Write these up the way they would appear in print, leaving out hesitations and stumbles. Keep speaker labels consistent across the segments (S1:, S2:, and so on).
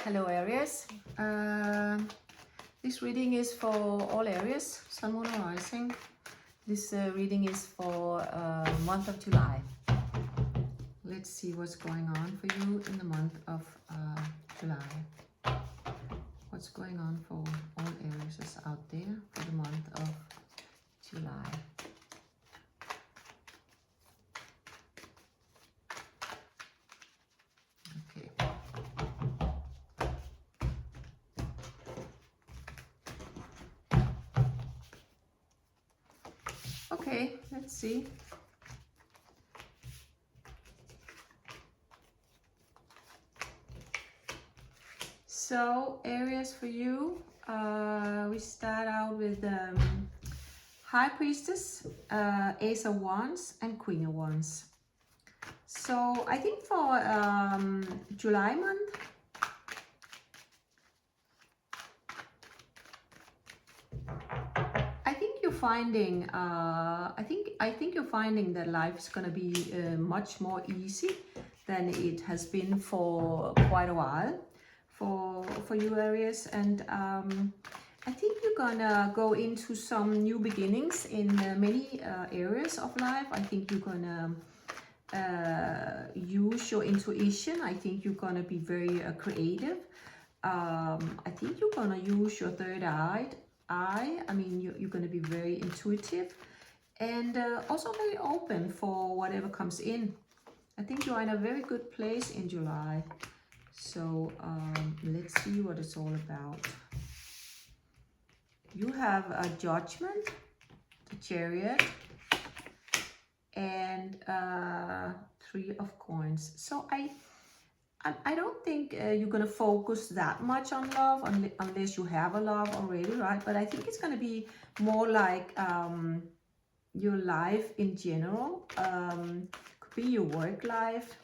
S1: Hello Aries. This reading is for all Aries, Sun, Moon, and Rising. This reading is for month of July. Let's see what's going on for you in the month of July. What's going on for all Aries out there for the month of July. Okay. Okay, let's see. So Aries, for you, we start out with High Priestess, Ace of Wands, and Queen of Wands. So I think for July month, I think you're finding I think you're finding that life is going to be much more easy than it has been for quite a while for you Aries, and I think you're gonna go into some new beginnings in many areas of life. I think you're gonna use your intuition. I think you're gonna be very creative. I think you're gonna use your third eye. I mean, you're gonna be very intuitive and also very open for whatever comes in. I think you're in a very good place in July. So let's see what it's all about. You have a Judgment, the Chariot, and Three of Coins. So I don't think you're going to focus that much on love unless you have a love already, right? But I think it's going to be more like your life in general. Could be your work life.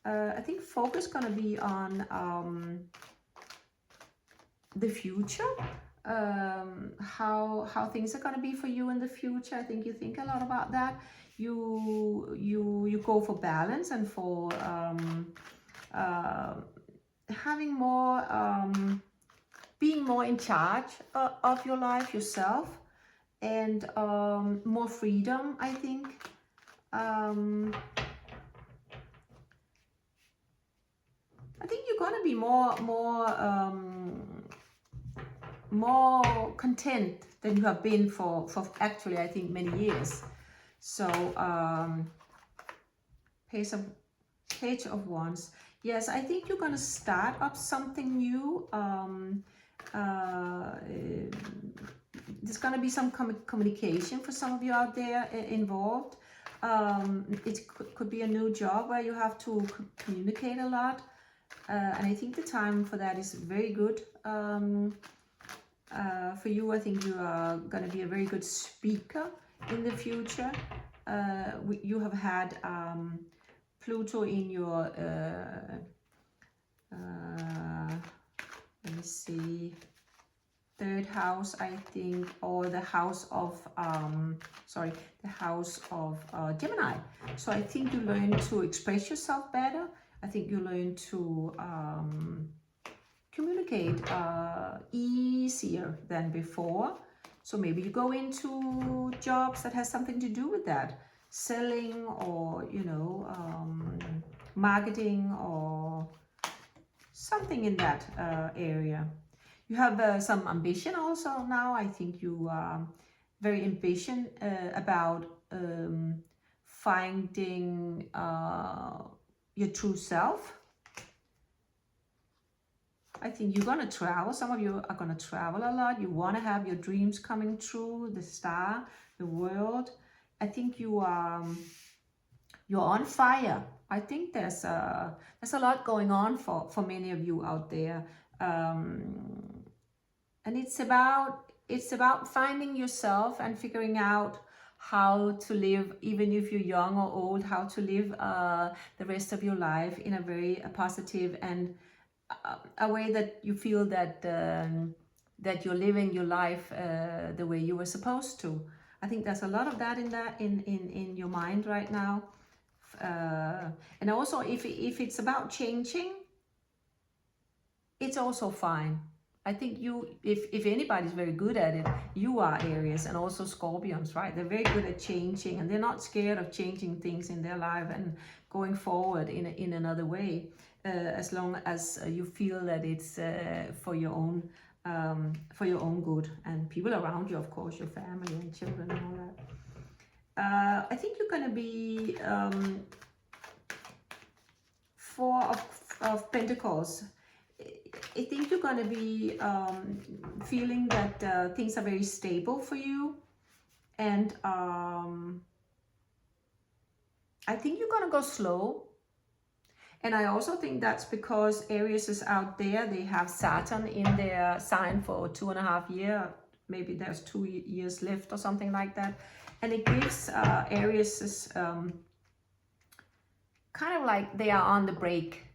S1: I think focus going to be on the future. How things are going to be for you in the future. I think you think a lot about that. You go for balance and for having more being more in charge of your life yourself, and more freedom. I think you're going to be more content than you have been for actually I think many years. So Page of Wands. Yes, I think you're going to start up something new. There's going to be some communication for some of you out there involved. It could be a new job where you have to communicate a lot. And I think the time for that is very good. For you, I think you are going to be a very good speaker in the future. You have had Pluto in your, let me see, third house, I think, or the house of, the house of Gemini. So I think you learn to express yourself better. I think you learn to communicate easier than before. So maybe you go into jobs that has something to do with that. Selling, or marketing, or something in that area. You have some ambition also now. I think you are very ambitious about finding your true self. I think you're going to travel. Some of you are going to travel a lot. You want to have your dreams coming true, the star, the world. I think you're on fire. I think there's a lot going on for many of you out there, and it's about finding yourself and figuring out how to live, even if you're young or old, how to live the rest of your life in a very positive and a way that you feel that that you're living your life the way you were supposed to. I think there's a lot of that in your mind right now. And also if it's about changing, it's also fine. I think if anybody's very good at it, you are, Aries, and also Scorpions, right? They're very good at changing, and they're not scared of changing things in their life and going forward in another way, as long as you feel that it's for your own good, and people around you, of course, your family and children and all that. I think you're going to be Four of Pentacles. I think you're going to be feeling that things are very stable for you, and I think you're going to go slow. And I also think that's because Aries is out there. They have Saturn in their sign for 2.5 years. Maybe there's 2 years left or something like that. And it gives Aries kind of like they are on the break.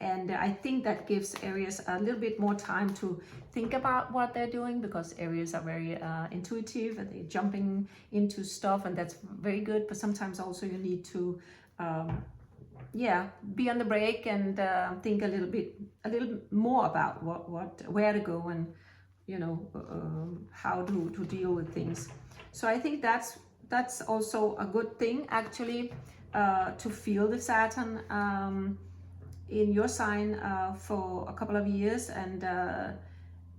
S1: And I think that gives Aries a little bit more time to think about what they're doing, because Aries are very intuitive and they're jumping into stuff, and that's very good. But sometimes also you need to be on the break and think a little more about where to go, and how to deal with things. So I think that's also a good thing, actually, to feel the Saturn in your sign for a couple of years, and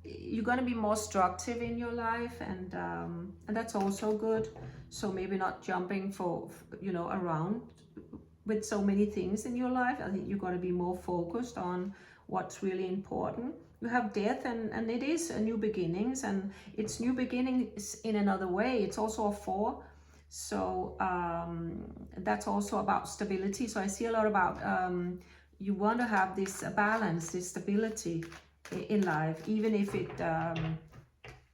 S1: you're going to be more structured in your life, and that's also good. So maybe not jumping for around with so many things in your life. I think you're going to be more focused on what's really important. You have death, and it is a new beginnings, and it's new beginnings in another way. It's also a 4, so that's also about stability. So I see a lot about you want to have this balance, this stability in life, even if it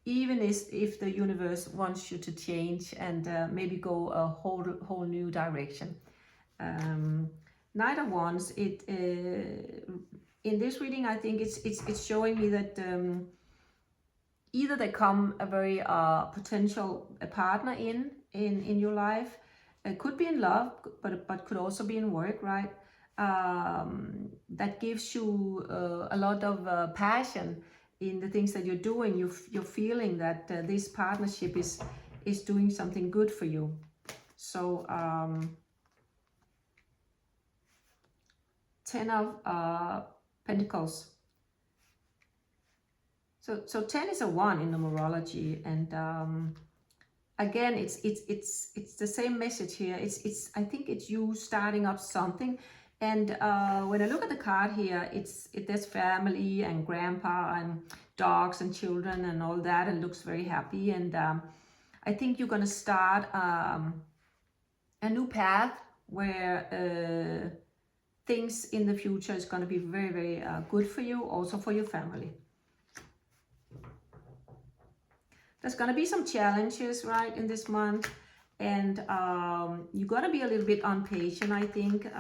S1: if the universe wants you to change and maybe go a whole new direction. Knight of Wands, in this reading, I think it's showing me that either they come a very potential partner in your life. It could be in love, but could also be in work, right? That gives you a lot of passion in the things that you're doing. You're feeling that this partnership is doing something good for you. So 10 of Pentacles. So 10 is a 1 in numerology, and again, it's the same message here. I think it's you starting up something. And when I look at the card here, there's family and grandpa and dogs and children and all that, and looks very happy. And I think you're going to start a new path where things in the future is going to be very, very good for you, also for your family. There's going to be some challenges, right, in this month. And you're going to be a little bit impatient, I think,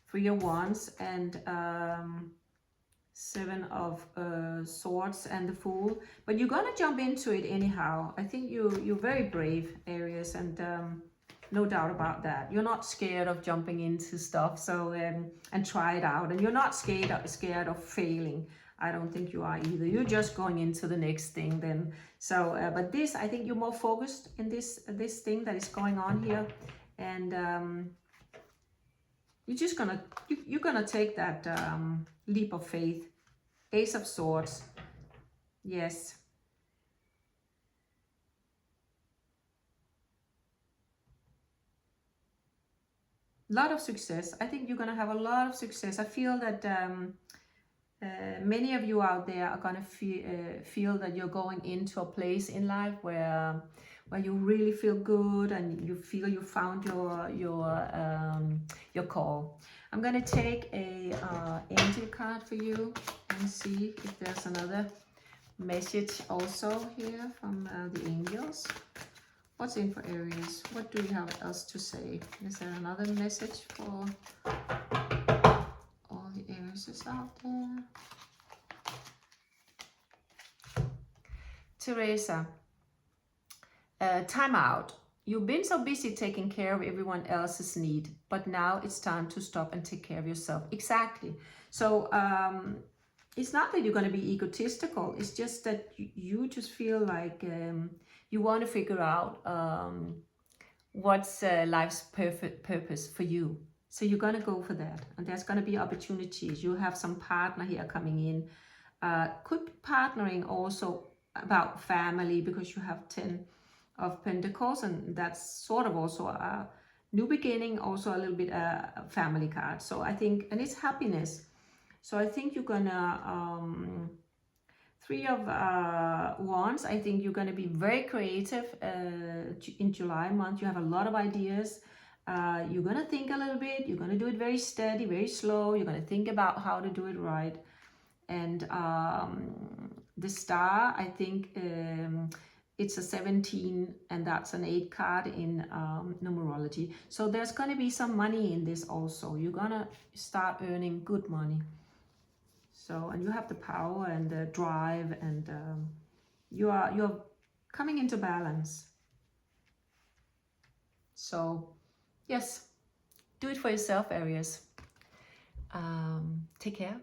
S1: for your Wands, and 7 of Swords and the Fool. But you're going to jump into it anyhow. I think you're very brave, Aries, and no doubt about that. You're not scared of jumping into stuff, so and try it out. And you're not scared of failing. I don't think you are either. You're just going into the next thing then. So, but this, I think you're more focused in this thing that is going on here, and you're gonna take that leap of faith. Ace of Swords, yes. Lot of success. I think you're gonna have a lot of success. I feel that many of you out there are going to feel that you're going into a place in life where you really feel good, and you feel you found your call. I'm going to take a angel card for you and see if there's another message also here from the angels. What's in for Aries? What do you have else to say? Is there another message for all the Aries out there? Teresa, time out. you've been so busy taking care of everyone else's need, but now it's time to stop and take care of yourself. Exactly. So it's not that you're going to be egotistical. It's just that you just feel like you want to figure out what's life's perfect purpose for you. So you're going to go for that. And there's going to be opportunities. You have some partner here coming in. Could be partnering also about family, because you have 10 of Pentacles, and that's sort of also a new beginning, also a little bit a family card. So I think, and it's happiness. So I think you're gonna, Three of Wands, I think you're gonna be very creative in July month. You have a lot of ideas. You're gonna think a little bit, you're gonna do it very steady, very slow. You're gonna think about how to do it right. And the star, I think it's a 17, and that's an 8 card in numerology. So there's going to be some money in this also. You're going to start earning good money. So, and you have the power and the drive, and you're coming into balance. So yes, do it for yourself, Aries. Take care.